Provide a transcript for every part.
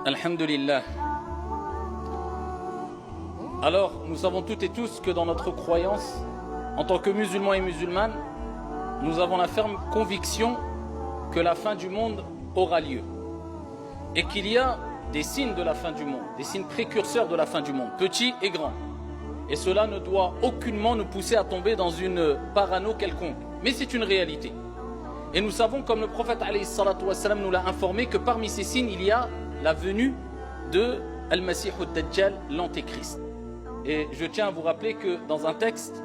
Alhamdulillah. Alors, nous savons toutes et tous que dans notre croyance, en tant que musulmans et musulmanes, nous avons la ferme conviction que la fin du monde aura lieu. Et qu'il y a des signes de la fin du monde, des signes précurseurs de la fin du monde, petits et grands. Et cela ne doit aucunement nous pousser à tomber dans une parano quelconque. Mais c'est une réalité. Et nous savons, comme le prophète alayhi salatu wassalam nous l'a informé, que parmi ces signes, il y a la venue de Al-Masih ad-Dajjal, l'Antéchrist. Et je tiens à vous rappeler que dans un texte,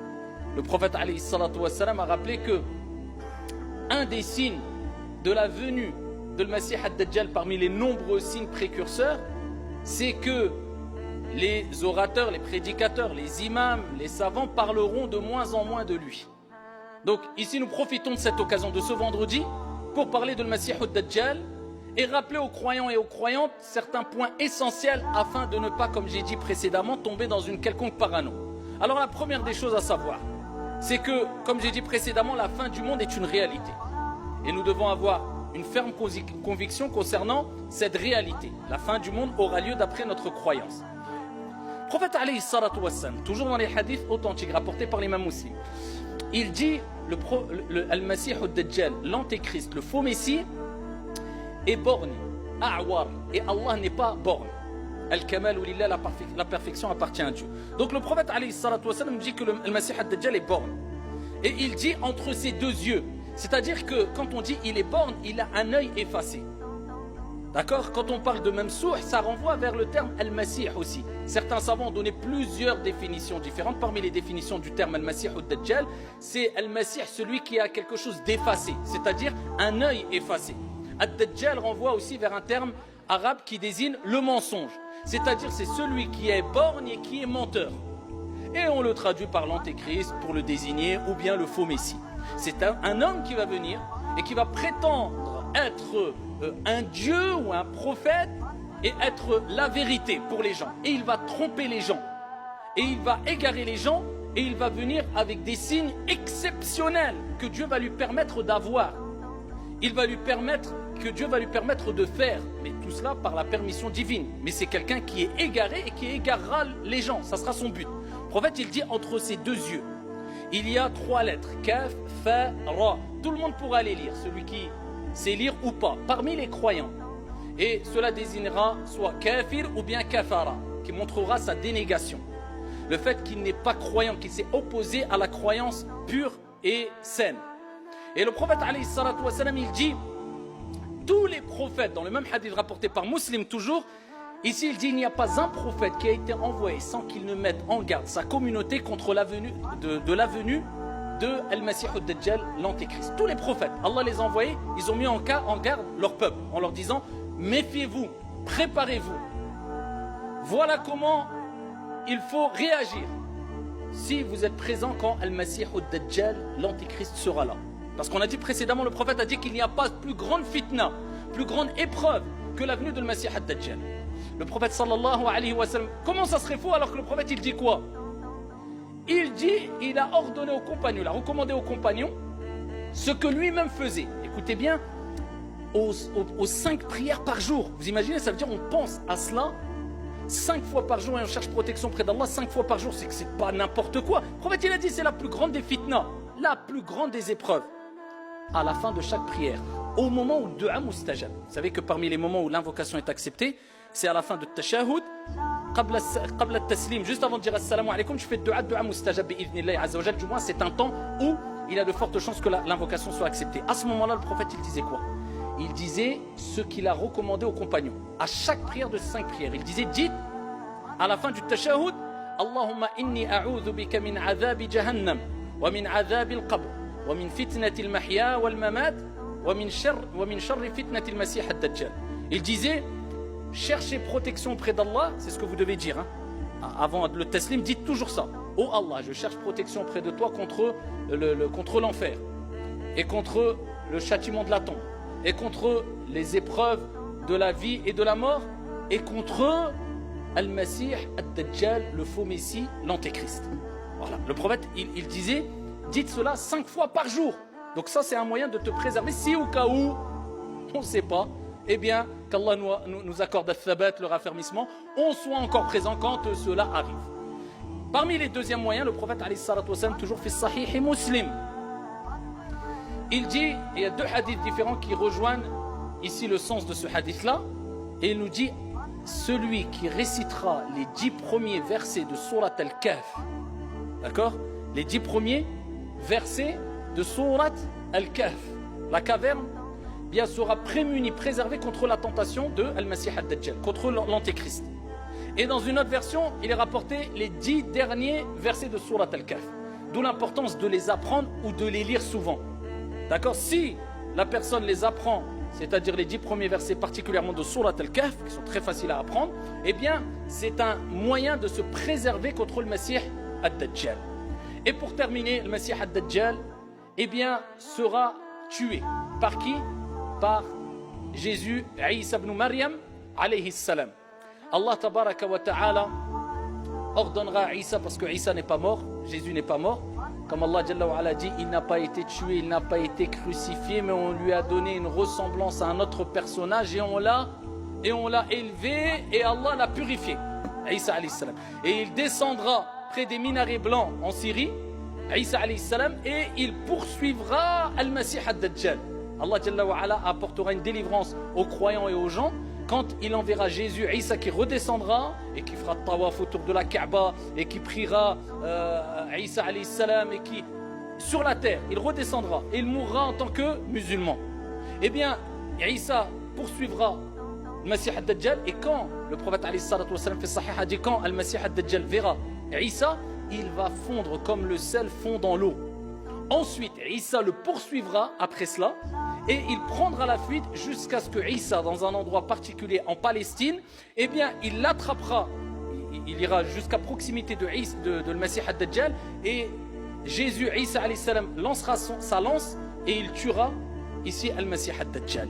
le prophète alayhi salatu wassalam a rappelé que un des signes de la venue de Al-Masih ad-Dajjal parmi les nombreux signes précurseurs, c'est que les orateurs, les prédicateurs, les imams, les savants parleront de moins en moins de lui. Donc ici nous profitons de cette occasion de ce vendredi pour parler de Al-Masih ad-Dajjal et rappeler aux croyants et aux croyantes certains points essentiels afin de ne pas, comme j'ai dit précédemment, tomber dans une quelconque parano. Alors la première des choses à savoir, c'est que, comme j'ai dit précédemment, la fin du monde est une réalité. Et nous devons avoir une ferme conviction concernant cette réalité. La fin du monde aura lieu d'après notre croyance. Le prophète alayhi salatu wassalam, toujours dans les hadiths authentiques rapportés par l'imam Muslim, il dit Al-Masih ad-Dajjal, l'Antéchrist, le faux Messie, est borné, a'war, et Allah n'est pas borné. Al-Kamal lillah, la perfection appartient à Dieu. Donc le prophète alayhi salatu wassalam dit que le Masih ad-Dajjal est borné. Et il dit entre ses deux yeux. C'est-à-dire que quand on dit il est borné, il a un œil effacé. D'accord? Quand on parle de Mamsouh, ça renvoie vers le terme Al-Masih aussi. Certains savants ont donné plusieurs définitions différentes. Parmi les définitions du terme Al-Masih ad-Dajjal, c'est Al-Masih, celui qui a quelque chose d'effacé, c'est-à-dire un œil effacé. Ad-Dajjal renvoie aussi vers un terme arabe qui désigne le mensonge. C'est-à-dire c'est celui qui est borgne et qui est menteur. Et on le traduit par l'Antéchrist pour le désigner, ou bien le faux Messie. C'est un homme qui va venir et qui va prétendre être un dieu ou un prophète et être la vérité pour les gens. Et il va tromper les gens. Et il va égarer les gens. Et il va venir avec des signes exceptionnels que Dieu va lui permettre d'avoir. Dieu va lui permettre de faire. Mais tout cela par la permission divine. Mais c'est quelqu'un qui est égaré et qui égarera les gens. Ça sera son but. Le prophète, il dit entre ses deux yeux, il y a 3 lettres. Kaf, Fa, Ra. Tout le monde pourra les lire. Celui qui sait lire ou pas. Parmi les croyants. Et cela désignera soit kafir ou bien kafara. Qui montrera sa dénégation. Le fait qu'il n'est pas croyant. Qu'il s'est opposé à la croyance pure et saine. Et le prophète alayhi salatu wassalam, il dit, tous les prophètes, dans le même hadith rapporté par Muslim toujours, ici il dit, il n'y a pas un prophète qui a été envoyé sans qu'il ne mette en garde sa communauté contre la venue de Al-Masih ad-Dajjal, l'Antéchrist. Tous les prophètes, Allah les a envoyés, ils ont mis en garde leur peuple, en leur disant, méfiez-vous, préparez-vous. Voilà comment il faut réagir si vous êtes présent quand Al-Masih ad-Dajjal, l'Antéchrist, sera là. Parce qu'on a dit précédemment, le prophète a dit qu'il n'y a pas plus grande fitna, plus grande épreuve que la venue de Al-Masih ad-Dajjal. Le prophète sallallahu alayhi wa sallam, comment ça serait faux alors que le prophète il dit quoi? Il dit, il a ordonné aux compagnons, il a recommandé aux compagnons ce que lui-même faisait. Écoutez bien, aux 5 prières par jour. Vous imaginez, ça veut dire on pense à cela 5 fois par jour et on cherche protection près d'Allah 5 fois par jour. C'est que c'est pas n'importe quoi. Le prophète il a dit c'est la plus grande des fitnas, la plus grande des épreuves. À la fin de chaque prière, au moment où du'a mustajab. Vous savez que parmi les moments où l'invocation est acceptée, c'est à la fin de tashahhud, qabla taslim, juste avant de dire assalamu alaykum, tu fais du'a mustajab bi'idhnillahi azza wa jalla. Du moins, c'est un temps où il y a de fortes chances que l'invocation soit acceptée. À ce moment-là, le prophète, il disait quoi? Il disait ce qu'il a recommandé aux compagnons. À chaque prière de 5 prières, il disait, dites, à la fin du tashahhud, Allahumma inni a'udhu bika min adhabi jahannam, wa min adhabi al-qabr, ومن فتنة المحيا والممات ومن شر فتنة المسيح الدجال. Il disait, cherchez protection auprès d'Allah, c'est ce que vous devez dire. Hein. Avant le taslim, dites toujours ça. Oh Allah, je cherche protection auprès de toi contre l'enfer, et contre le châtiment de la tombe, et contre les épreuves de la vie et de la mort, et contre Al-Masih ad-Dajjal, le faux Messie, l'Antéchrist. Voilà. Le prophète, il disait, dites cela 5 fois par jour. Donc ça, c'est un moyen de te préserver. Si au cas où, on ne sait pas, eh bien, qu'Allah nous accorde al-thabat, le raffermissement, on soit encore présent quand cela arrive. Parmi les deuxièmes moyens, le prophète alayhi salatu wassalam, toujours fait Sahih Muslim. Il dit, il y a deux hadiths différents qui rejoignent ici le sens de ce hadith-là, et il nous dit, celui qui récitera les 10 premiers versets de Surat Al-Kahf, d'accord? Les 10 premiers versets de Surat Al-Kahf, la caverne, bien sera prémuni, préservé contre la tentation de Al-Masih Ad-Dajjal, contre l'Antéchrist. Et dans une autre version, il est rapporté les 10 derniers versets de Surat Al-Kahf. D'où l'importance de les apprendre ou de les lire souvent. D'accord? Si la personne les apprend, c'est-à-dire les 10 premiers versets particulièrement de Surat Al-Kahf, qui sont très faciles à apprendre, eh bien, c'est un moyen de se préserver contre le Masih Ad-Dajjal. Et pour terminer, le Masih Ad-Dajjal, eh bien, sera tué. Par qui? Par Jésus, Isa ibn Maryam, alayhi salam. Allah tabaraka wa ta'ala ordonnera à Isa, parce que Isa n'est pas mort, Jésus n'est pas mort, comme Allah Jalla wa ala dit, il n'a pas été tué, il n'a pas été crucifié, mais on lui a donné une ressemblance à un autre personnage et on l'a élevé et Allah l'a purifié, Isa alayhi salam. Et il descendra près des minarets blancs en Syrie, Isa alayhi salam, et il poursuivra Al-Masih Ad-Dajjal. Allah Jalla wa ala apportera une délivrance aux croyants et aux gens quand il enverra Jésus, Isa, qui redescendra et qui fera tawaf autour de la Kaaba et qui priera Isa alayhi salam, et qui sur la terre il redescendra et il mourra en tant que musulman. Eh bien Isa poursuivra le Masih Ad-Dajjal, et quand le prophète alayhi salatu wassalam fait Sahih a dit, quand Al-Masih Ad-Dajjal verra Isa, il va fondre comme le sel fond dans l'eau. Ensuite Isa le poursuivra après cela et il prendra la fuite jusqu'à ce que Isa, dans un endroit particulier en Palestine, eh bien il l'attrapera, il ira jusqu'à proximité de le Masih Ad-Dajjal, et Jésus, Isa alayhi salam, lancera sa lance et il tuera ici Al-Masih Ad-Dajjal.